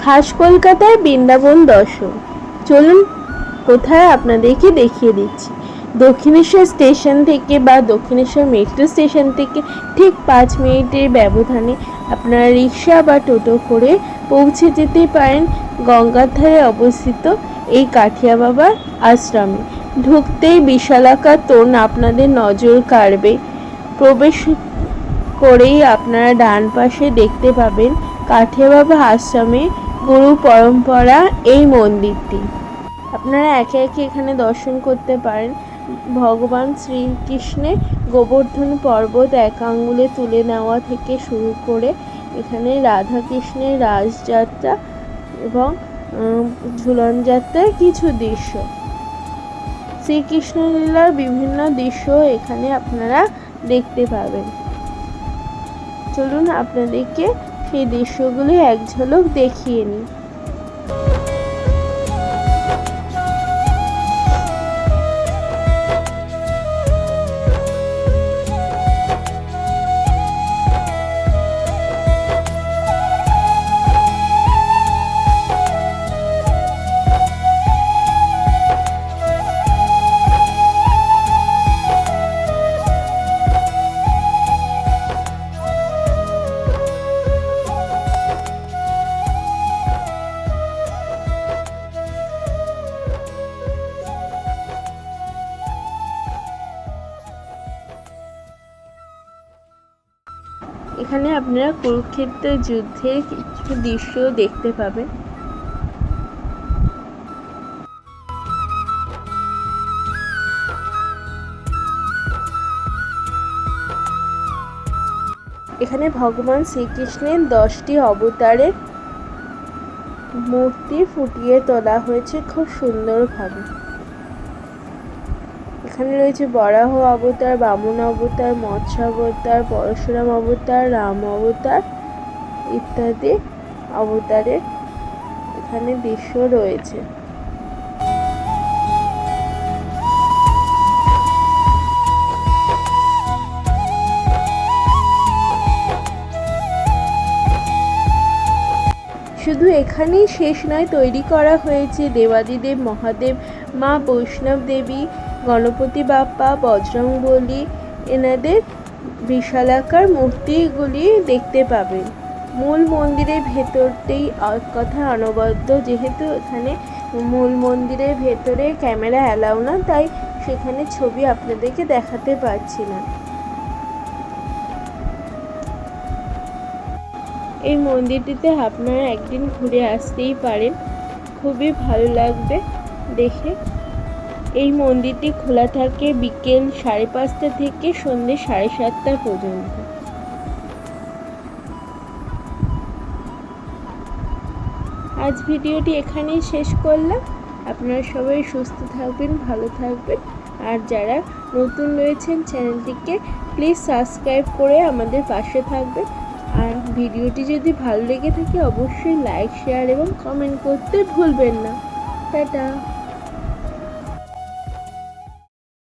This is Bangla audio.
খাস কলকাতায় বৃন্দাবন দর্শন। চলুন কোথায় আপনাদেরকে দেখিয়ে দিচ্ছি। দক্ষিণেশ্বর স্টেশন থেকে বা দক্ষিণেশ্বর মেট্রো স্টেশন থেকে ঠিক 5 মিনিটের ব্যবধানে আপনারা রিক্সা বা টোটো করে পৌঁছে যেতে পারেন গঙ্গার ধারে অবস্থিত এই কাঠিয়া বাবার আশ্রমে। ঢুকতেই বিশালাকার তোরণ আপনাদের নজর কাড়বে। প্রবেশ করেই আপনারা ডান পাশে দেখতে পাবেন কাঠিয়া বাবা আশ্রমে গুরু পরম্পরা এই মন্দিরটি। আপনারা একে একে এখানে দর্শন করতে পারেন। ভগবান শ্রীকৃষ্ণের গোবর্ধন পর্বত 1 আঙ্গুলে তুলে নেওয়া থেকে শুরু করে এখানে রাধা কৃষ্ণের রাসযাত্রা এবং ঝুলন যাত্রার কিছু দৃশ্য, শ্রীকৃষ্ণ লীলার বিভিন্ন দৃশ্য এখানে আপনারা দেখতে পাবেন। চলুন আপনাদেরকে সেই দৃশ্যগুলি এক ঝলক দেখিয়ে নিই। এখানে আপনারা কুরুক্ষেত্রের যুদ্ধের কিছু দৃশ্য দেখতে পাবেন। এখানে ভগবান শ্রীকৃষ্ণের 10টি অবতারের মূর্তি ফুটিয়ে তোলা হয়েছে খুব সুন্দরভাবে। এখানে রয়েছে বরাহ অবতার, বামন অবতার, মৎস্য অবতার, পরশুরাম অবতার, রাম অবতার ইত্যাদি অবতারের এখানে দৃশ্য রয়েছে। শুধু এখানেই শেষ নয়, তৈরি করা হয়েছে দেবাদিদেব মহাদেব, মা বৈষ্ণব দেবী, গণপতি বাপ্পা, বজরংবলী এনাদের বিশালাকার মূর্তিগুলি দেখতে পাবেন। মূল মন্দিরের ভেতরতেই কথা অনবদ্য, যেহেতু এখানে মূল মন্দিরের ভেতরে ক্যামেরা অ্যালাউ না, তাই সেখানে ছবি আপনাদেরকে দেখাতে পারছি না। এই মন্দিরটিতে আপনারা একদিন ঘুরে আসতেই পারেন, খুবই ভালো লাগবে দেখে। এই মন্দিরটি খোলা থাকে বিকেল 5:30 থেকে সন্ধ্যে 7:30 পর্যন্ত। আজ ভিডিওটি এখানেই শেষ করলাম। আপনারা সবাই সুস্থ থাকবেন, ভালো থাকবেন, আর যারা নতুন রয়েছেন চ্যানেলটিকে প্লিজ সাবস্ক্রাইব করে আমাদের পাশে থাকবেন। আর ভিডিওটি যদি ভালো লেগে থাকে অবশ্যই লাইক, শেয়ার এবং কমেন্ট করতে ভুলবেন না। টাটা।